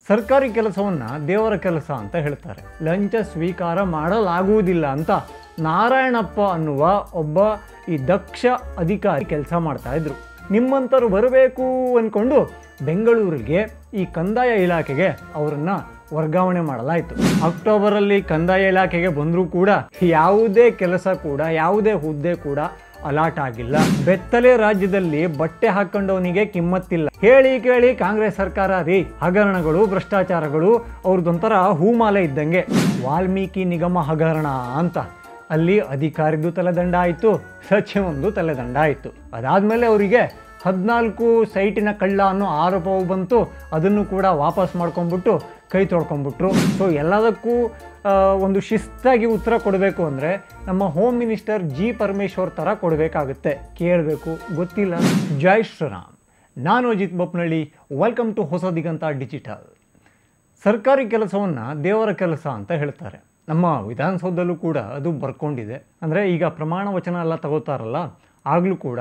ಸರ್ಕಾರಿ ಕೆಲಸವನ್ನು ದೇವರ ಕೆಲಸ ಅಂತ ಹೇಳ್ತಾರೆ. ಲಂಚ ಸ್ವೀಕಾರ ಮಾಡಲಾಗುವುದಿಲ್ಲ ಅಂತ ನಾರಾಯಣಪ್ಪ ಅನ್ನುವ ಒಬ್ಬ ಈ ದಕ್ಷ ಅಧಿಕಾರಿ ಕೆಲಸ ಮಾಡ್ತಾ ಇದ್ರು. ನಿಮ್ಮಂಥವ್ರು ಬರಬೇಕು ಅಂದ್ಕೊಂಡು ಬೆಂಗಳೂರಿಗೆ ಈ ಕಂದಾಯ ಇಲಾಖೆಗೆ ಅವರನ್ನು ವರ್ಗಾವಣೆ ಮಾಡಲಾಯಿತು. ಅಕ್ಟೋಬರಲ್ಲಿ ಕಂದಾಯ ಇಲಾಖೆಗೆ ಬಂದರೂ ಕೂಡ ಯಾವುದೇ ಕೆಲಸ ಕೂಡ ಯಾವುದೇ ಹುದ್ದೆ ಕೂಡ ಅಲಾಟ್ ಆಗಿಲ್ಲ. ಬೆತ್ತಲೆ ರಾಜ್ಯದಲ್ಲಿ ಬಟ್ಟೆ ಹಾಕೊಂಡವನಿಗೆ ಕಿಮ್ಮತ್ತಿಲ್ಲ. ಹೇಳಿ ಕೇಳಿ ಕಾಂಗ್ರೆಸ್ ಸರ್ಕಾರ ರೀ ಹಗರಣಗಳು ಭ್ರಷ್ಟಾಚಾರಗಳು ಅವ್ರದ್ದೊಂಥರ ಹೂಮಾಲೆ ಇದ್ದಂಗೆ. ವಾಲ್ಮೀಕಿ ನಿಗಮ ಹಗರಣ ಅಂತ ಅಲ್ಲಿ ಅಧಿಕಾರಿದು ತಲೆದಂಡ ಆಯಿತು, ಸಚಿವಂದು ತಲೆದಂಡ ಆಯಿತು. ಅದಾದಮೇಲೆ ಅವರಿಗೆ 14 ಸೈಟಿನ ಕಳ್ಳ ಅನ್ನೋ ಆರೋಪವು ಬಂತು. ಅದನ್ನು ಕೂಡ ವಾಪಸ್ ಮಾಡ್ಕೊಂಡ್ಬಿಟ್ಟು ಕೈ ತೊಳ್ಕೊಂಡ್ಬಿಟ್ರು. ಸೊ ಎಲ್ಲದಕ್ಕೂ ಒಂದು ಶಿಸ್ತಾಗಿ ಉತ್ತರ ಕೊಡಬೇಕು ಅಂದರೆ ನಮ್ಮ ಹೋಮ್ ಮಿನಿಸ್ಟರ್ ಜಿ ಪರಮೇಶ್ವರ್ ಥರ ಕೊಡಬೇಕಾಗುತ್ತೆ. ಕೇಳಬೇಕು, ಗೊತ್ತಿಲ್ಲ. ಜೈ ಶ್ರೀರಾಮ್. ನಾನು ಅಜಿತ್ ಬೊಪ್ನಳ್ಳಿ. ವೆಲ್ಕಮ್ ಟು ಹೊಸ ದಿಗಂತ ಡಿಜಿಟಲ್. ಸರ್ಕಾರಿ ಕೆಲಸವನ್ನು ದೇವರ ಕೆಲಸ ಅಂತ ಹೇಳ್ತಾರೆ. ನಮ್ಮ ವಿಧಾನಸೌಧದಲ್ಲೂ ಕೂಡ ಅದು ಬರ್ಕೊಂಡಿದೆ. ಅಂದರೆ ಈಗ ಪ್ರಮಾಣ ವಚನ ಎಲ್ಲ ತಗೋತಾರಲ್ಲ, ಆಗಲೂ ಕೂಡ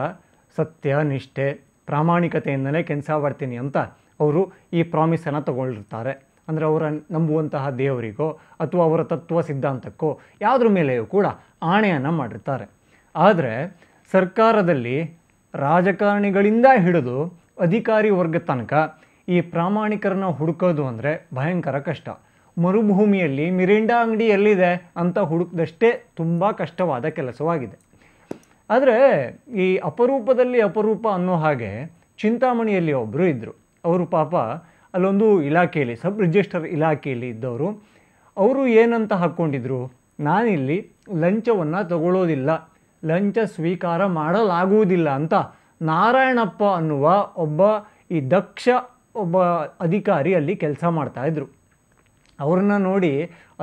ಸತ್ಯ ನಿಷ್ಠೆ ಪ್ರಾಮಾಣಿಕತೆಯಿಂದಲೇ ಕೆಲಸ ಮಾಡ್ತೀನಿ ಅಂತ ಅವರು ಈ ಪ್ರಾಮಿಸನ್ನು ತಗೊಂಡಿರ್ತಾರೆ. ಅಂದರೆ ಅವರ ನಂಬುವಂತಹ ದೇವರಿಗೋ ಅಥವಾ ಅವರ ತತ್ವ ಸಿದ್ಧಾಂತಕ್ಕೋ ಯಾವುದ್ರ ಮೇಲೆಯೂ ಕೂಡ ಆಣೆಯನ್ನು ಮಾಡಿರ್ತಾರೆ. ಆದರೆ ಸರ್ಕಾರದಲ್ಲಿ ರಾಜಕಾರಣಿಗಳಿಂದ ಹಿಡಿದು ಅಧಿಕಾರಿ ವರ್ಗ ತನಕ ಈ ಪ್ರಾಮಾಣಿಕರನ್ನು ಹುಡುಕೋದು ಅಂದರೆ ಭಯಂಕರ ಕಷ್ಟ. ಮರುಭೂಮಿಯಲ್ಲಿ ಮಿರಿಂಡಾ ಅಂಗಡಿ ಎಲ್ಲಿದೆ ಅಂತ ಹುಡುಕದಷ್ಟೇ ತುಂಬ ಕಷ್ಟವಾದ ಕೆಲಸವಾಗಿದೆ. ಆದರೆ ಈ ಅಪರೂಪದಲ್ಲಿ ಅಪರೂಪ ಅನ್ನೋ ಹಾಗೆ ಚಿಂತಾಮಣಿಯಲ್ಲಿ ಒಬ್ಬರು ಇದ್ದರು. ಅವರು ಪಾಪ ಅಲ್ಲೊಂದು ಇಲಾಖೆಯಲ್ಲಿ ಸಬ್ ರಿಜಿಸ್ಟರ್ ಇಲಾಖೆಯಲ್ಲಿ ಇದ್ದವರು. ಅವರು ಏನಂತ ಹಾಕ್ಕೊಂಡಿದ್ರು, ನಾನಿಲ್ಲಿ ಲಂಚವನ್ನು ತಗೊಳ್ಳೋದಿಲ್ಲ, ಲಂಚ ಸ್ವೀಕಾರ ಮಾಡಲಾಗುವುದಿಲ್ಲ ಅಂತ ನಾರಾಯಣಪ್ಪ ಅನ್ನುವ ಒಬ್ಬ ಈ ದಕ್ಷ ಒಬ್ಬ ಅಧಿಕಾರಿ ಅಲ್ಲಿ ಕೆಲಸ ಮಾಡ್ತಾಯಿದ್ರು. ಅವ್ರನ್ನ ನೋಡಿ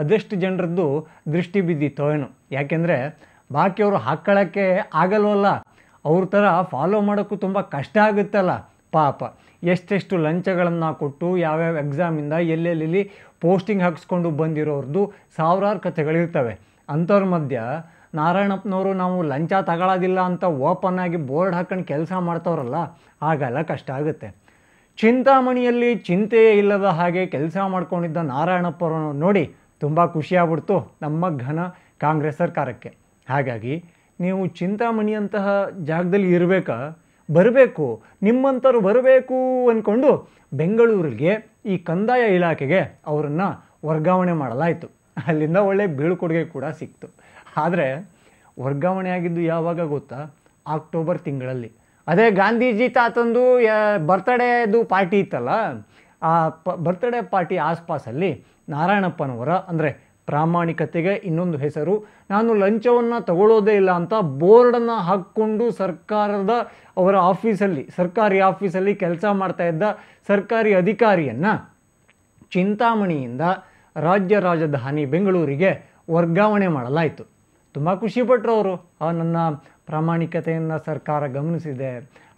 ಅದೆಷ್ಟು ಜನರದ್ದು ದೃಷ್ಟಿ ಬಿದ್ದಿತ್ತೋ ಏನೋ. ಯಾಕೆಂದರೆ ಬಾಕಿಯವರು ಹಾಕ್ಕೊಳ್ಳೋಕ್ಕೆ ಆಗಲ್ವಲ್ಲ, ಅವ್ರ ಥರ ಫಾಲೋ ಮಾಡೋಕ್ಕೂ ತುಂಬ ಕಷ್ಟ ಆಗುತ್ತಲ್ಲ. ಪಾಪ ಎಷ್ಟೆಷ್ಟು ಲಂಚಗಳನ್ನು ಕೊಟ್ಟು ಯಾವ್ಯಾವ ಎಕ್ಸಾಮಿಂದ ಎಲ್ಲೆಲ್ಲಿ ಪೋಸ್ಟಿಂಗ್ ಹಾಕಿಸ್ಕೊಂಡು ಬಂದಿರೋರ್ದು ಸಾವಿರಾರು ಕಥೆಗಳಿರ್ತವೆ. ಅಂಥವ್ರ ಮಧ್ಯ ನಾರಾಯಣಪ್ಪನವರು ನಾವು ಲಂಚ ತಗೊಳ್ಳೋದಿಲ್ಲ ಅಂತ ಓಪನ್ ಆಗಿ ಬೋರ್ಡ್ ಹಾಕೊಂಡು ಕೆಲಸ ಮಾಡ್ತವ್ರಲ್ಲ, ಆಗೆಲ್ಲ ಕಷ್ಟ ಆಗುತ್ತೆ. ಚಿಂತಾಮಣಿಯಲ್ಲಿ ಚಿಂತೆಯೇ ಇಲ್ಲದ ಹಾಗೆ ಕೆಲಸ ಮಾಡ್ಕೊಂಡಿದ್ದ ನಾರಾಯಣಪ್ಪರನ್ನು ನೋಡಿ ತುಂಬ ಖುಷಿಯಾಗ್ಬಿಡ್ತು ನಮ್ಮ ಘನ ಕಾಂಗ್ರೆಸ್ ಸರ್ಕಾರಕ್ಕೆ. ಹಾಗಾಗಿ ನೀವು ಚಿಂತಾಮಣಿಯಂತಹ ಜಾಗದಲ್ಲಿ ಬರಬೇಕು, ನಿಮ್ಮಂಥವ್ರು ಬರಬೇಕು ಅಂದ್ಕೊಂಡು ಬೆಂಗಳೂರಿಗೆ ಈ ಕಂದಾಯ ಇಲಾಖೆಗೆ ಅವರನ್ನು ವರ್ಗಾವಣೆ ಮಾಡಲಾಯಿತು. ಅಲ್ಲಿಂದ ಒಳ್ಳೆ ಬೀಳ್ಕೊಡುಗೆ ಕೂಡ ಸಿಕ್ತು. ಆದರೆ ವರ್ಗಾವಣೆ ಆಗಿದ್ದು ಯಾವಾಗ ಗೊತ್ತಾ? ಅಕ್ಟೋಬರ್ ತಿಂಗಳಲ್ಲಿ. ಅದೇ ಗಾಂಧೀಜಿ ತಾತಂದು ಬರ್ತ್ಡೇದು ಪಾರ್ಟಿ ಇತ್ತಲ್ಲ, ಆ ಬರ್ತ್ಡೇ ಪಾರ್ಟಿ ಆಸ್ಪಾಸಲ್ಲಿ ನಾರಾಯಣಪ್ಪನವರ ಅಂದರೆ ಪ್ರಾಮಾಣಿಕತೆಗೆ ಇನ್ನೊಂದು ಹೆಸರು, ನಾನು ಲಂಚವನ್ನು ತಗೊಳ್ಳೋದೇ ಇಲ್ಲ ಅಂತ ಬೋರ್ಡನ್ನು ಹಾಕ್ಕೊಂಡು ಸರ್ಕಾರದ ಅವರ ಆಫೀಸಲ್ಲಿ ಸರ್ಕಾರಿ ಆಫೀಸಲ್ಲಿ ಕೆಲಸ ಮಾಡ್ತಾ ಇದ್ದ ಸರ್ಕಾರಿ ಅಧಿಕಾರಿಯನ್ನು ಚಿಂತಾಮಣಿಯಿಂದ ರಾಜ್ಯ ರಾಜಧಾನಿ ಬೆಂಗಳೂರಿಗೆ ವರ್ಗಾವಣೆ ಮಾಡಲಾಯಿತು. ತುಂಬ ಖುಷಿಪಟ್ಟರು ಅವರು. ನನ್ನ ಪ್ರಾಮಾಣಿಕತೆಯನ್ನು ಸರ್ಕಾರ ಗಮನಿಸಿದೆ,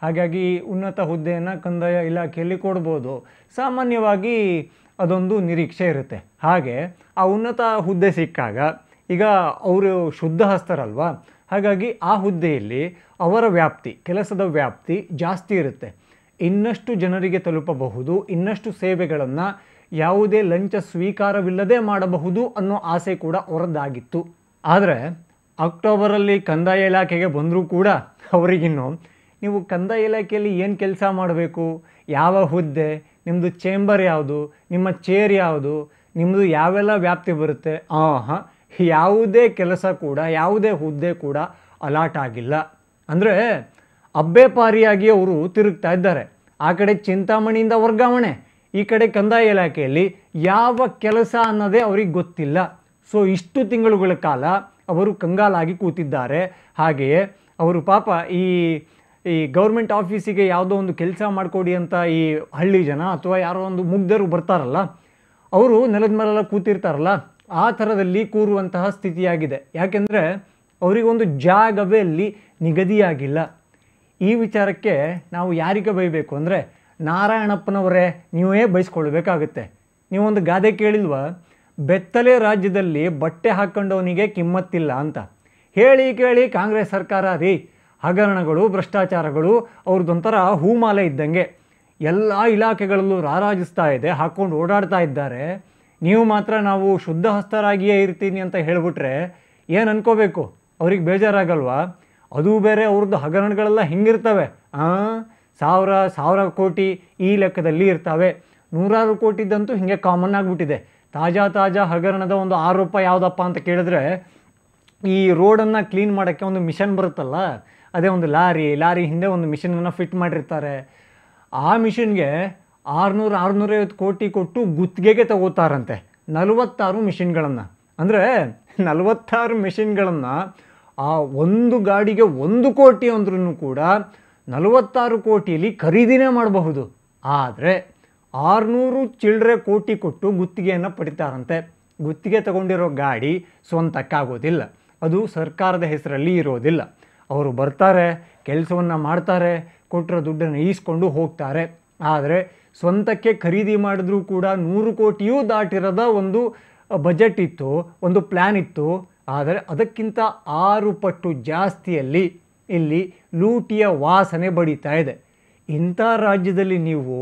ಹಾಗಾಗಿ ಉನ್ನತ ಹುದ್ದೆಯನ್ನು ಕಂದಾಯ ಇಲಾಖೆಯಲ್ಲಿ ಕೊಡ್ಬೋದು. ಸಾಮಾನ್ಯವಾಗಿ ಅದೊಂದು ನಿರೀಕ್ಷೆ ಇರುತ್ತೆ. ಹಾಗೆ ಆ ಉನ್ನತ ಹುದ್ದೆ ಸಿಕ್ಕಾಗ ಈಗ ಅವರು ಶುದ್ಧ ಹಸ್ತರಲ್ವ, ಹಾಗಾಗಿ ಆ ಹುದ್ದೆಯಲ್ಲಿ ಅವರ ವ್ಯಾಪ್ತಿ, ಕೆಲಸದ ವ್ಯಾಪ್ತಿ ಜಾಸ್ತಿ ಇರುತ್ತೆ. ಇನ್ನಷ್ಟು ಜನರಿಗೆ ತಲುಪಬಹುದು, ಇನ್ನಷ್ಟು ಸೇವೆಗಳನ್ನು ಯಾವುದೇ ಲಂಚ ಸ್ವೀಕಾರವಿಲ್ಲದೆ ಮಾಡಬಹುದು ಅನ್ನೋ ಆಸೆ ಕೂಡ ಅವರದ್ದಾಗಿತ್ತು. ಆದರೆ ಅಕ್ಟೋಬರಲ್ಲಿ ಕಂದಾಯ ಇಲಾಖೆಗೆ ಬಂದರೂ ಕೂಡ ಅವರಿಗಿನ್ನು ನೀವು ಕಂದಾಯ ಇಲಾಖೆಯಲ್ಲಿ ಏನು ಕೆಲಸ ಮಾಡಬೇಕು, ಯಾವ ಹುದ್ದೆ, ನಿಮ್ಮದು ಚೇಂಬರ್ ಯಾವುದು, ನಿಮ್ಮ ಚೇರ್ ಯಾವುದು, ನಿಮ್ಮದು ಯಾವೆಲ್ಲ ವ್ಯಾಪ್ತಿ ಬರುತ್ತೆ, ಯಾವುದೇ ಕೆಲಸ ಕೂಡ ಯಾವುದೇ ಹುದ್ದೆ ಕೂಡ ಅಲಾಟ್ ಆಗಿಲ್ಲ. ಅಂದರೆ ಅಬ್ಬೆಪಾರಿಯಾಗಿ ಅವರು ತಿರುಗ್ತಾ ಇದ್ದಾರೆ. ಆ ಕಡೆ ಚಿಂತಾಮಣಿಯಿಂದ ವರ್ಗಾವಣೆ, ಈ ಕಡೆ ಕಂದಾಯ ಇಲಾಖೆಯಲ್ಲಿ ಯಾವ ಕೆಲಸ ಅನ್ನೋದೇ ಅವ್ರಿಗೆ ಗೊತ್ತಿಲ್ಲ. ಸೊ ಇಷ್ಟು ತಿಂಗಳುಗಳ ಕಾಲ ಅವರು ಕಂಗಾಲಾಗಿ ಕೂತಿದ್ದಾರೆ. ಹಾಗೆಯೇ ಅವರು ಪಾಪ ಈ ಗೌರ್ಮೆಂಟ್ ಆಫೀಸಿಗೆ ಯಾವುದೋ ಒಂದು ಕೆಲಸ ಮಾಡಿಕೊಡಿ ಅಂತ ಈ ಹಳ್ಳಿ ಜನ ಅಥವಾ ಯಾರೋ ಒಂದು ಮುಗ್ಧರು ಬರ್ತಾರಲ್ಲ, ಅವರು ನೆಲದ ಮೇಲೆಲ್ಲ ಕೂತಿರ್ತಾರಲ್ಲ, ಆ ಥರದಲ್ಲಿ ಕೂರುವಂತಹ ಸ್ಥಿತಿಯಾಗಿದೆ. ಯಾಕೆಂದರೆ ಅವರಿಗೊಂದು ಜಾಗವೇ ಅಲ್ಲಿ ನಿಗದಿಯಾಗಿಲ್ಲ. ಈ ವಿಚಾರಕ್ಕೆ ನಾವು ಯಾರಿಗೆ ಬೈಬೇಕು ಅಂದರೆ ನಾರಾಯಣಪ್ಪನವರೇ ನೀವೇ ಬಯಸ್ಕೊಳ್ಬೇಕಾಗುತ್ತೆ. ನೀವೊಂದು ಗಾದೆ ಕೇಳಿಲ್ವ, ಬೆತ್ತಲೆ ರಾಜ್ಯದಲ್ಲಿ ಬಟ್ಟೆ ಹಾಕ್ಕೊಂಡವನಿಗೆ ಕಿಮ್ಮತ್ತಿಲ್ಲ ಅಂತ. ಹೇಳಿ ಕೇಳಿ ಕಾಂಗ್ರೆಸ್ ಸರ್ಕಾರ ರೀ ಹಗರಣಗಳು ಭ್ರಷ್ಟಾಚಾರಗಳು ಅವ್ರದ್ದೊಂಥರ ಹೂಮಾಲೆ ಇದ್ದಂಗೆ. ಎಲ್ಲ ಇಲಾಖೆಗಳಲ್ಲೂ ರಾರಾಜಿಸ್ತಾ ಇದೆ, ಹಾಕ್ಕೊಂಡು ಓಡಾಡ್ತಾ ಇದ್ದಾರೆ. ನೀವು ಮಾತ್ರ ನಾವು ಶುದ್ಧ ಹಸ್ತರಾಗಿಯೇ ಇರ್ತೀನಿ ಅಂತ ಹೇಳಿಬಿಟ್ರೆ ಏನು ಅನ್ಕೋಬೇಕು? ಅವ್ರಿಗೆ ಬೇಜಾರಾಗಲ್ವಾ? ಅದು ಬೇರೆ ಅವ್ರದ್ದು ಹಗರಣಗಳೆಲ್ಲ ಹಿಂಗಿರ್ತವೆ. ಸಾವಿರ ಕೋಟಿ ಈ ಲೆಕ್ಕದಲ್ಲಿ ಇರ್ತವೆ. 100 ಕೋಟಿದ್ದಂತೂ ಹಿಂಗೆ ಕಾಮನ್ ಆಗಿಬಿಟ್ಟಿದೆ. ತಾಜಾ ಹಗರಣದ ಒಂದು ಆರೋಪ ಯಾವುದಪ್ಪ ಅಂತ ಕೇಳಿದ್ರೆ, ಈ ರೋಡನ್ನು ಕ್ಲೀನ್ ಮಾಡೋಕ್ಕೆ ಒಂದು ಮಿಷನ್ ಬರುತ್ತಲ್ಲ, ಅದೇ ಒಂದು ಲಾರಿ ಹಿಂದೆ ಒಂದು ಮಿಷನನ್ನು ಫಿಟ್ ಮಾಡಿರ್ತಾರೆ. ಆ ಮಿಷನ್ಗೆ 650 ಕೋಟಿ ಕೊಟ್ಟು ಗುತ್ತಿಗೆಗೆ ತಗೋತಾರಂತೆ 46 ಮಿಷಿನ್ಗಳನ್ನು. ಅಂದರೆ 46 ಮಿಷಿನ್ಗಳನ್ನು ಆ ಒಂದು ಗಾಡಿಗೆ 1 ಕೋಟಿ ಅಂದ್ರೂ ಕೂಡ 46 ಕೋಟಿಯಲ್ಲಿ ಖರೀದಿನೇ ಮಾಡಬಹುದು. ಆದರೆ 600 ಚಿಲ್ಲರೆ ಕೋಟಿ ಕೊಟ್ಟು ಗುತ್ತಿಗೆಯನ್ನು ಪಡಿತಾರಂತೆ. ಗುತ್ತಿಗೆ ತಗೊಂಡಿರೋ ಗಾಡಿ ಸ್ವಂತಕ್ಕಾಗೋದಿಲ್ಲ, ಅದು ಸರ್ಕಾರದ ಹೆಸರಲ್ಲಿ ಇರೋದಿಲ್ಲ. ಅವರು ಬರ್ತಾರೆ, ಕೆಲಸವನ್ನು ಮಾಡ್ತಾರೆ, ಕೊಟ್ಟಿರೋ ದುಡ್ಡನ್ನು ಈಸ್ಕೊಂಡು ಹೋಗ್ತಾರೆ. ಆದರೆ ಸ್ವಂತಕ್ಕೆ ಖರೀದಿ ಮಾಡಿದ್ರೂ ಕೂಡ 100 ಕೋಟಿಯೂ ದಾಟಿರದ ಒಂದು ಬಜೆಟ್ ಇತ್ತು, ಒಂದು ಪ್ಲ್ಯಾನ್ ಇತ್ತು. ಆದರೆ ಅದಕ್ಕಿಂತ 6 ಪಟ್ಟು ಜಾಸ್ತಿಯಲ್ಲಿ ಇಲ್ಲಿ ಲೂಟಿಯ ವಾಸನೆ ಬಡಿತಾ ಇದೆ. ಇಂಥ ರಾಜ್ಯದಲ್ಲಿ ನೀವು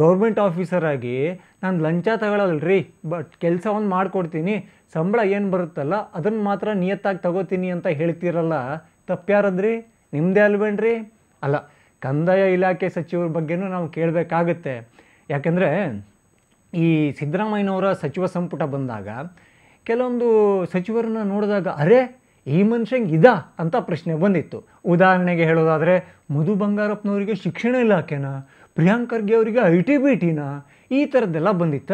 ಗೌರ್ಮೆಂಟ್ ಆಫೀಸರ್ ಆಗಿ ನಾನು ಲಂಚ ತಗೊಳ್ಳಲ್ರಿ, ಬಟ್ ಕೆಲಸವನ್ನು ಮಾಡಿಕೊಡ್ತೀನಿ, ಸಂಬಳ ಏನು ಬರುತ್ತಲ್ಲ ಅದನ್ನು ಮಾತ್ರ ನಿಯತ್ತಾಗಿ ತಗೋತೀನಿ ಅಂತ ಹೇಳ್ತೀರಲ್ಲ, ತಪ್ಪ್ಯಾರದ್ರಿ? ನಿಮ್ಮದೇ ಅಲ್ವೇನ್ರಿ? ಅಲ್ಲ, ಕಂದಾಯ ಇಲಾಖೆ ಸಚಿವರ ಬಗ್ಗೆನೂ ನಾವು ಕೇಳಬೇಕಾಗುತ್ತೆ. ಯಾಕೆಂದರೆ ಈ ಸಿದ್ದರಾಮಯ್ಯನವರ ಸಚಿವ ಸಂಪುಟ ಬಂದಾಗ ಕೆಲವೊಂದು ಸಚಿವರನ್ನ ನೋಡಿದಾಗ ಅರೆ ಈ ಮನುಷ್ಯಂಗೆ ಇದಾ ಅಂತ ಪ್ರಶ್ನೆ ಬಂದಿತ್ತು. ಉದಾಹರಣೆಗೆ ಹೇಳೋದಾದರೆ ಮಧು ಬಂಗಾರಪ್ಪನವರಿಗೆ ಶಿಕ್ಷಣ ಇಲಾಖೆನ, ಪ್ರಿಯಾಂಕ್ ಖರ್ಗೆ ಅವರಿಗೆ IT-BTನ, ಈ ಥರದ್ದೆಲ್ಲ ಬಂದಿತ್ತ.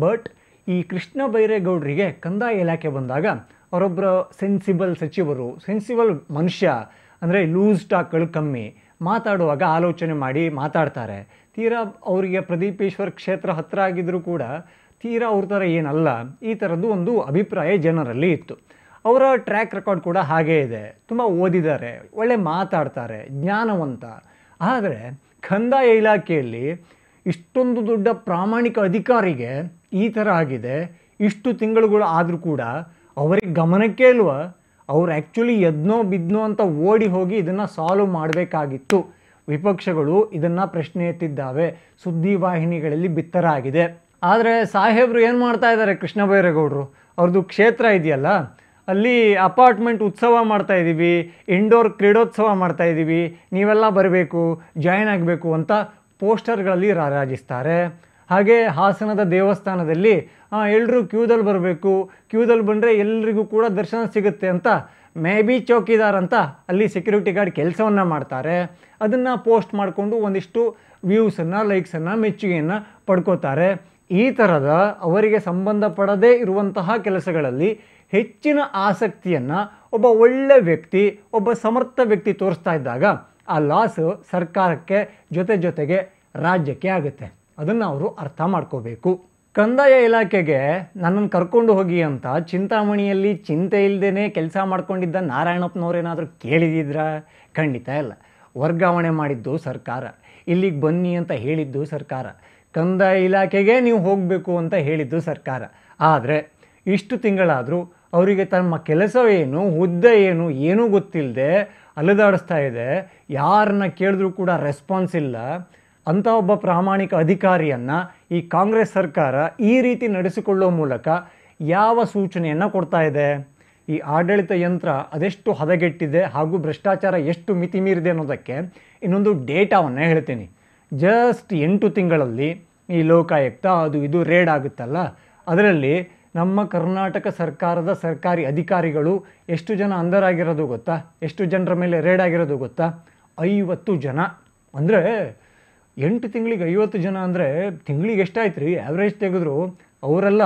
ಬಟ್ ಈ ಕೃಷ್ಣ ಬೈರೇಗೌಡರಿಗೆ ಕಂದಾಯ ಇಲಾಖೆ ಬಂದಾಗ ಅವರೊಬ್ಬರ ಸೆನ್ಸಿಬಲ್ ಸಚಿವರು, ಸೆನ್ಸಿಬಲ್ ಮನುಷ್ಯ, ಅಂದರೆ ಲೂಸ್ ಟಾಕ್ಗಳು ಕಮ್ಮಿ, ಮಾತಾಡುವಾಗ ಆಲೋಚನೆ ಮಾಡಿ ಮಾತಾಡ್ತಾರೆ. ತೀರಾ ಅವರಿಗೆ ಪ್ರದೀಪೇಶ್ವರ್ ಕ್ಷೇತ್ರ ಹತ್ತಿರ ಆಗಿದ್ದರೂ ಕೂಡ ತೀರಾ ಅವ್ರ ಥರ ಏನಲ್ಲ, ಈ ಥರದ್ದು ಒಂದು ಅಭಿಪ್ರಾಯ ಜನರಲ್ಲಿ ಇತ್ತು. ಅವರ ಟ್ರ್ಯಾಕ್ ರೆಕಾರ್ಡ್ ಕೂಡ ಹಾಗೇ ಇದೆ, ತುಂಬ ಓದಿದ್ದಾರೆ, ಒಳ್ಳೆ ಮಾತಾಡ್ತಾರೆ, ಜ್ಞಾನವಂತ. ಆದರೆ ಕಂದಾಯ ಇಲಾಖೆಯಲ್ಲಿ ಇಷ್ಟೊಂದು ದೊಡ್ಡ ಪ್ರಾಮಾಣಿಕ ಅಧಿಕಾರಿಗೆ ಈ ಥರ ಆಗಿದೆ. ಇಷ್ಟು ತಿಂಗಳುಗಳು ಆದರೂ ಕೂಡ ಅವರಿಗೆ ಗಮನಕ್ಕೆ ಇಲ್ವಾ? ಅವ್ರು ಆ್ಯಕ್ಚುಲಿ ಎದ್ನೋ ಬಿದ್ನೋ ಅಂತ ಓಡಿ ಹೋಗಿ ಇದನ್ನು ಸಾಲ್ವ್ ಮಾಡಬೇಕಾಗಿತ್ತು. ವಿಪಕ್ಷಗಳು ಇದನ್ನು ಪ್ರಶ್ನೆ ಎತ್ತಿದ್ದಾವೆ, ಸುದ್ದಿವಾಹಿನಿಗಳಲ್ಲಿ ಬಿತ್ತರಾಗಿದೆ. ಆದರೆ ಸಾಹೇಬರು ಏನು ಮಾಡ್ತಾ ಇದ್ದಾರೆ? ಕೃಷ್ಣ ಬೈರೇಗೌಡರು ಅವ್ರದ್ದು ಕ್ಷೇತ್ರ ಇದೆಯಲ್ಲ, ಅಲ್ಲಿ ಅಪಾರ್ಟ್ಮೆಂಟ್ ಉತ್ಸವ ಮಾಡ್ತಾಯಿದ್ದೀವಿ, ಇಂಡೋರ್ ಕ್ರೀಡೋತ್ಸವ ಮಾಡ್ತಾಯಿದ್ದೀವಿ, ನೀವೆಲ್ಲ ಬರಬೇಕು, ಜಾಯ್ನ್ ಆಗಬೇಕು ಅಂತ ಪೋಸ್ಟರ್ಗಳಲ್ಲಿ ರಾರಾಜಿಸ್ತಾರೆ. ಹಾಗೆ ಹಾಸನದ ದೇವಸ್ಥಾನದಲ್ಲಿ ಎಲ್ಲರೂ ಕ್ಯೂದಲ್ಲಿ ಬರಬೇಕು, ಕ್ಯೂದಲ್ಲಿ ಬಂದರೆ ಎಲ್ರಿಗೂ ಕೂಡ ದರ್ಶನ ಸಿಗುತ್ತೆ ಅಂತ ಮೇ ಬಿ ಚೌಕಿದಾರ್ ಅಂತ ಅಲ್ಲಿ ಸೆಕ್ಯೂರಿಟಿ ಗಾರ್ಡ್ ಕೆಲಸವನ್ನು ಮಾಡ್ತಾರೆ. ಅದನ್ನು ಪೋಸ್ಟ್ ಮಾಡಿಕೊಂಡು ಒಂದಿಷ್ಟು ವ್ಯೂಸನ್ನು, ಲೈಕ್ಸನ್ನು, ಮೆಚ್ಚುಗೆಯನ್ನು ಪಡ್ಕೋತಾರೆ. ಈ ಥರದ ಅವರಿಗೆ ಸಂಬಂಧಪಡದೇ ಇರುವಂತಹ ಕೆಲಸಗಳಲ್ಲಿ ಹೆಚ್ಚಿನ ಆಸಕ್ತಿಯನ್ನು ಒಬ್ಬ ಒಳ್ಳೆ ವ್ಯಕ್ತಿ, ಒಬ್ಬ ಸಮರ್ಥ ವ್ಯಕ್ತಿ ತೋರಿಸ್ತಾ ಇದ್ದಾಗ ಆ ಲಾಸ್ ಸರ್ಕಾರಕ್ಕೆ ಜೊತೆಗೆ ರಾಜ್ಯಕ್ಕೆ ಆಗುತ್ತೆ. ಅದನ್ನು ಅವರು ಅರ್ಥ ಮಾಡ್ಕೋಬೇಕು. ಕಂದಾಯ ಇಲಾಖೆಗೆ ನನ್ನನ್ನು ಕರ್ಕೊಂಡು ಹೋಗಿ ಅಂತ ಚಿಂತಾಮಣಿಯಲ್ಲಿ ಚಿಂತೆ ಇಲ್ಲದೇ ಕೆಲಸ ಮಾಡ್ಕೊಂಡಿದ್ದ ನಾರಾಯಣಪ್ಪನವ್ರೇನಾದರೂ ಕೇಳಿದಿದ್ರಾ? ಖಂಡಿತ ಇಲ್ಲ. ವರ್ಗಾವಣೆ ಮಾಡಿದ್ದು ಸರ್ಕಾರ, ಇಲ್ಲಿಗೆ ಬನ್ನಿ ಅಂತ ಹೇಳಿದ್ದು ಸರ್ಕಾರ, ಕಂದಾಯ ಇಲಾಖೆಗೆ ನೀವು ಹೋಗಬೇಕು ಅಂತ ಹೇಳಿದ್ದು ಸರ್ಕಾರ. ಆದರೆ ಇಷ್ಟು ತಿಂಗಳಾದರೂ ಅವರಿಗೆ ತಮ್ಮ ಕೆಲಸ ಏನು, ಹುದ್ದೆ ಏನು, ಏನೂ ಗೊತ್ತಿಲ್ಲದೆ ಅಲೆದಾಡಿಸ್ತಾ ಇದೆ. ಯಾರನ್ನ ಕೇಳಿದ್ರೂ ಕೂಡ ರೆಸ್ಪಾನ್ಸ್ ಇಲ್ಲ. ಅಂಥ ಒಬ್ಬ ಪ್ರಾಮಾಣಿಕ ಅಧಿಕಾರಿಯನ್ನು ಈ ಕಾಂಗ್ರೆಸ್ ಸರ್ಕಾರ ಈ ರೀತಿ ನಡೆಸಿಕೊಳ್ಳೋ ಮೂಲಕ ಯಾವ ಸೂಚನೆಯನ್ನು ಕೊಡ್ತಾ ಇದೆ? ಈ ಆಡಳಿತ ಯಂತ್ರ ಅದೆಷ್ಟು ಹದಗೆಟ್ಟಿದೆ ಹಾಗೂ ಭ್ರಷ್ಟಾಚಾರ ಎಷ್ಟು ಮಿತಿ ಮೀರಿದೆ ಅನ್ನೋದಕ್ಕೆ ಇನ್ನೊಂದು ಡೇಟಾವನ್ನು ಹೇಳ್ತೀನಿ. ಜಸ್ಟ್ 8 ತಿಂಗಳಲ್ಲಿ ಈ ಲೋಕಾಯುಕ್ತ ಅದು ಇದು ರೇಡ್ ಆಗುತ್ತಲ್ಲ, ಅದರಲ್ಲಿ ನಮ್ಮ ಕರ್ನಾಟಕ ಸರ್ಕಾರದ ಸರ್ಕಾರಿ ಅಧಿಕಾರಿಗಳು ಎಷ್ಟು ಜನ ಅಂಧರಾಗಿರೋದು ಗೊತ್ತಾ? ಎಷ್ಟು ಜನರ ಮೇಲೆ ರೇಡ್ ಆಗಿರೋದು ಗೊತ್ತಾ? 50 ಜನ. ಅಂದರೆ 8 ತಿಂಗಳಿಗೆ 50 ಜನ ಅಂದರೆ ತಿಂಗಳಿಗೆ ಎಷ್ಟಾಯ್ತು ರೀ? ಆ್ಯಾವ್ರೇಜ್ ತೆಗೆದ್ರು ಅವರೆಲ್ಲ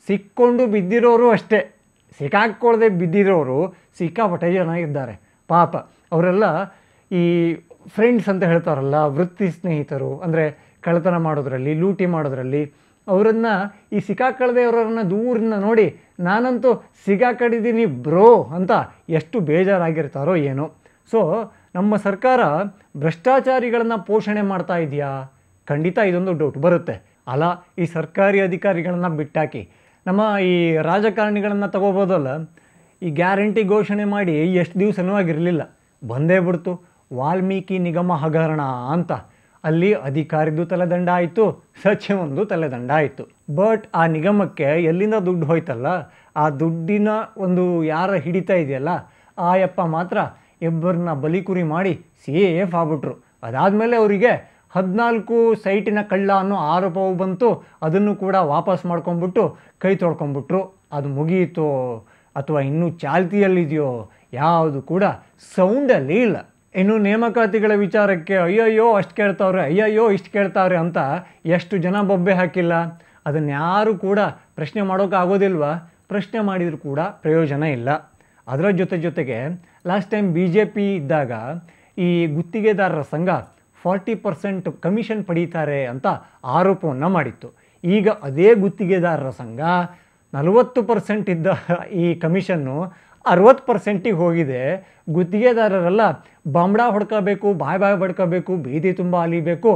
ಸಿಕ್ಕೊಂಡು ಬಿದ್ದಿರೋರು ಅಷ್ಟೇ, ಸಿಕ್ಕಾಕ್ಕೊಳ್ಳದೆ ಬಿದ್ದಿರೋರು ಸಿಕ್ಕಾಪಟ್ಟೆ ಜನ ಇದ್ದಾರೆ. ಪಾಪ ಅವರೆಲ್ಲ ಈ ಫ್ರೆಂಡ್ಸ್ ಅಂತ ಹೇಳ್ತಾರಲ್ಲ, ವೃತ್ತಿ ಸ್ನೇಹಿತರು, ಅಂದರೆ ಕಳ್ಳತನ ಮಾಡೋದ್ರಲ್ಲಿ, ಲೂಟಿ ಮಾಡೋದ್ರಲ್ಲಿ, ಅವರನ್ನು ಈ ಸಿಕ್ಕಾಕೊಳ್ಳದೆ ಅವರನ್ನು ದೂರಿಂದ ನೋಡಿ ನಾನಂತೂ ಸಿಕ್ಕಾಕೊಂಡಿದ್ದೀನಿ ಬ್ರೋ ಅಂತ ಎಷ್ಟು ಬೇಜಾರಾಗಿರ್ತಾರೋ ಏನೋ. ಸೊ ನಮ್ಮ ಸರ್ಕಾರ ಭ್ರಷ್ಟಾಚಾರಿಗಳನ್ನು ಪೋಷಣೆ ಮಾಡ್ತಾ ಇದೆಯಾ? ಖಂಡಿತ ಇದೊಂದು ಡೌಟ್ ಬರುತ್ತೆ. ಅಲ್ಲ, ಈ ಸರ್ಕಾರಿ ಅಧಿಕಾರಿಗಳನ್ನು ಬಿಟ್ಟಾಕಿ ನಮ್ಮ ಈ ರಾಜಕಾರಣಿಗಳನ್ನು ತಗೋಬೋದಲ್ಲ. ಈ ಗ್ಯಾರಂಟಿ ಘೋಷಣೆ ಮಾಡಿ ಎಷ್ಟು ದಿವಸನೂ ಆಗಿರಲಿಲ್ಲ, ಬಂದೇ ಬಿಡ್ತು ವಾಲ್ಮೀಕಿ ನಿಗಮ ಹಗರಣ ಅಂತ. ಅಲ್ಲಿ ಅಧಿಕಾರಿದು ತಲೆದಂಡ ಆಯಿತು, ಸಚಿವಂದು ತಲೆದಂಡ ಆಯಿತು. ಬಟ್ ಆ ನಿಗಮಕ್ಕೆ ಎಲ್ಲಿಂದ ದುಡ್ಡು ಹೋಯ್ತಲ್ಲ, ಆ ದುಡ್ಡಿನ ಒಂದು ಯಾರ ಹಿಡಿತಾ ಇದೆಯಲ್ಲ ಆಯಪ್ಪ ಮಾತ್ರ ಇಬ್ಬರನ್ನ ಬಲಿಕುರಿ ಮಾಡಿ ಸೇಫ್ ಆಗ್ಬಿಟ್ರು. ಅದಾದಮೇಲೆ ಅವರಿಗೆ 14 ಸೈಟಿನ ಕಳ್ಳ ಅನ್ನೋ ಆರೋಪವು ಬಂತು. ಅದನ್ನು ಕೂಡ ವಾಪಸ್ ಮಾಡ್ಕೊಂಬಿಟ್ಟು ಕೈ ತೊಳ್ಕೊಂಬಿಟ್ರು. ಅದು ಮುಗಿಯಿತೋ ಅಥವಾ ಇನ್ನೂ ಚಾಲ್ತಿಯಲ್ಲಿದೆಯೋ ಯಾವುದು ಕೂಡ ಸೌಂಡಲ್ಲಿ ಇಲ್ಲ. ಇನ್ನು ನೇಮಕಾತಿಗಳ ವಿಚಾರಕ್ಕೆ ಅಯ್ಯಯ್ಯೋ ಅಷ್ಟು ಕೇಳ್ತಾವ್ರೆ, ಅಯ್ಯಯ್ಯೋ ಇಷ್ಟು ಕೇಳ್ತಾವ್ರೆ ಅಂತ ಎಷ್ಟು ಜನ ಬೊಬ್ಬೆ ಹಾಕಿಲ್ಲ. ಅದನ್ಯಾರು ಕೂಡ ಪ್ರಶ್ನೆ ಮಾಡೋಕ್ಕಾಗೋದಿಲ್ವಾ? ಪ್ರಶ್ನೆ ಮಾಡಿದರೂ ಕೂಡ ಪ್ರಯೋಜನ ಇಲ್ಲ. ಅದರ ಜೊತೆಗೆ ಲಾಸ್ಟ್ ಟೈಮ್ BJP ಇದ್ದಾಗ ಈ ಗುತ್ತಿಗೆದಾರರ ಸಂಘ 40% ಕಮಿಷನ್ ಪಡೀತಾರೆ ಅಂತ ಆರೋಪವನ್ನು ಮಾಡಿತ್ತು. ಈಗ ಅದೇ ಗುತ್ತಿಗೆದಾರರ ಸಂಘ 40% ಇದ್ದ ಈ ಕಮಿಷನ್ನು 60%ಗೆ ಹೋಗಿದೆ. ಗುತ್ತಿಗೆದಾರರೆಲ್ಲ ಬಂಬಡ ಹೊಡ್ಕೋಬೇಕು, ಬಾಯ್ ಬಡ್ಕೋಬೇಕು, ಬೀದಿ ತುಂಬ ಅಲಿಬೇಕು.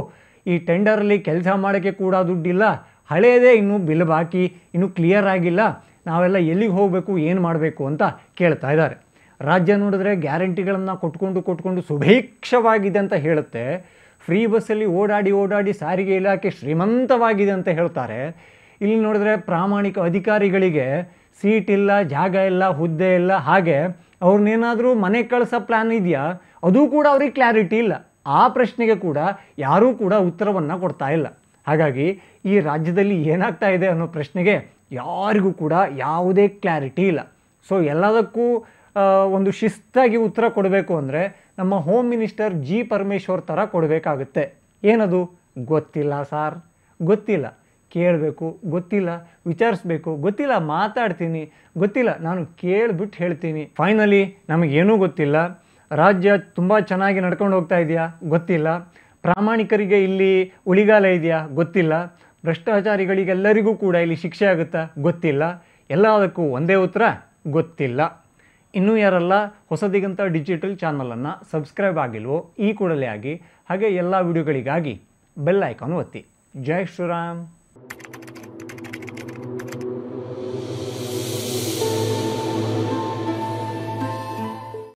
ಈ ಟೆಂಡರಲ್ಲಿ ಕೆಲಸ ಮಾಡೋಕ್ಕೆ ಕೂಡ ದುಡ್ಡಿಲ್ಲ, ಹಳೆಯದೇ ಇನ್ನೂ ಬಿಲ್ ಬಾಕಿ, ಇನ್ನೂ ಕ್ಲಿಯರ್ ಆಗಿಲ್ಲ, ನಾವೆಲ್ಲ ಎಲ್ಲಿಗೆ ಹೋಗಬೇಕು, ಏನು ಮಾಡಬೇಕು ಅಂತ ಕೇಳ್ತಾ ಇದ್ದಾರೆ. ರಾಜ್ಯ ನೋಡಿದ್ರೆ ಗ್ಯಾರಂಟಿಗಳನ್ನು ಕೊಟ್ಕೊಂಡು ಸುಭೀಕ್ಷವಾಗಿದೆ ಅಂತ ಹೇಳುತ್ತೆ. ಫ್ರೀ ಬಸ್ಸಲ್ಲಿ ಓಡಾಡಿ ಸಾರಿಗೆ ಇಲಾಖೆ ಶ್ರೀಮಂತವಾಗಿದೆ ಅಂತ ಹೇಳ್ತಾರೆ. ಇಲ್ಲಿ ನೋಡಿದ್ರೆ ಪ್ರಾಮಾಣಿಕ ಅಧಿಕಾರಿಗಳಿಗೆ ಸೀಟ್ ಇಲ್ಲ, ಜಾಗ ಇಲ್ಲ, ಹುದ್ದೆ ಇಲ್ಲ. ಹಾಗೆ ಅವ್ರನ್ನೇನಾದರೂ ಮನೆ ಕಳಿಸೋ ಪ್ಲ್ಯಾನ್ ಇದೆಯಾ, ಅದು ಕೂಡ ಅವ್ರಿಗೆ ಕ್ಲಾರಿಟಿ ಇಲ್ಲ. ಆ ಪ್ರಶ್ನೆಗೆ ಕೂಡ ಯಾರೂ ಕೂಡ ಉತ್ತರವನ್ನು ಕೊಡ್ತಾ ಇಲ್ಲ. ಹಾಗಾಗಿ ಈ ರಾಜ್ಯದಲ್ಲಿ ಏನಾಗ್ತಾ ಇದೆ ಅನ್ನೋ ಪ್ರಶ್ನೆಗೆ ಯಾರಿಗೂ ಕೂಡ ಯಾವುದೇ ಕ್ಲಾರಿಟಿ ಇಲ್ಲ. ಸೊ ಎಲ್ಲದಕ್ಕೂ ಒಂದು ಶಿಸ್ತಾಗಿ ಉತ್ತರ ಕೊಡಬೇಕು ಅಂದರೆ ನಮ್ಮ ಹೋಮ್ ಮಿನಿಸ್ಟರ್ ಜಿ ಪರಮೇಶ್ವರ್ ಥರ ಕೊಡಬೇಕಾಗುತ್ತೆ. ಏನದು? ಗೊತ್ತಿಲ್ಲ ಸಾರ್, ಗೊತ್ತಿಲ್ಲ, ಕೇಳಬೇಕು, ಗೊತ್ತಿಲ್ಲ, ವಿಚಾರಿಸ್ಬೇಕು, ಗೊತ್ತಿಲ್ಲ, ಮಾತಾಡ್ತೀನಿ, ಗೊತ್ತಿಲ್ಲ, ನಾನು ಕೇಳಿಬಿಟ್ಟು ಹೇಳ್ತೀನಿ. ಫೈನಲಿ ನಮಗೇನೂ ಗೊತ್ತಿಲ್ಲ. ರಾಜ್ಯ ತುಂಬ ಚೆನ್ನಾಗಿ ನಡ್ಕೊಂಡು ಹೋಗ್ತಾ ಇದೆಯಾ? ಗೊತ್ತಿಲ್ಲ. ಪ್ರಾಮಾಣಿಕರಿಗೆ ಇಲ್ಲಿ ಉಳಿಗಾಲ ಇದೆಯಾ? ಗೊತ್ತಿಲ್ಲ. ಭ್ರಷ್ಟಾಚಾರಿಗಳಿಗೆಲ್ಲರಿಗೂ ಕೂಡ ಇಲ್ಲಿ ಶಿಕ್ಷೆ ಆಗುತ್ತಾ? ಗೊತ್ತಿಲ್ಲ. ಎಲ್ಲದಕ್ಕೂ ಒಂದೇ ಉತ್ತರ, ಗೊತ್ತಿಲ್ಲ. ಇನ್ನೂ ಯಾರೆಲ್ಲ ಹೊಸದಿಗಂತ ಡಿಜಿಟಲ್ ಚಾನಲನ್ನು ಸಬ್ಸ್ಕ್ರೈಬ್ ಆಗಿಲ್ವೋ ಈ ಕೂಡಲೇ ಆಗಿ. ಹಾಗೆ ಎಲ್ಲ ವಿಡಿಯೋಗಳಿಗಾಗಿ ಬೆಲ್ ಐಕಾನ್ ಒತ್ತಿ. ಜೈ ಶ್ರೀರಾಮ್.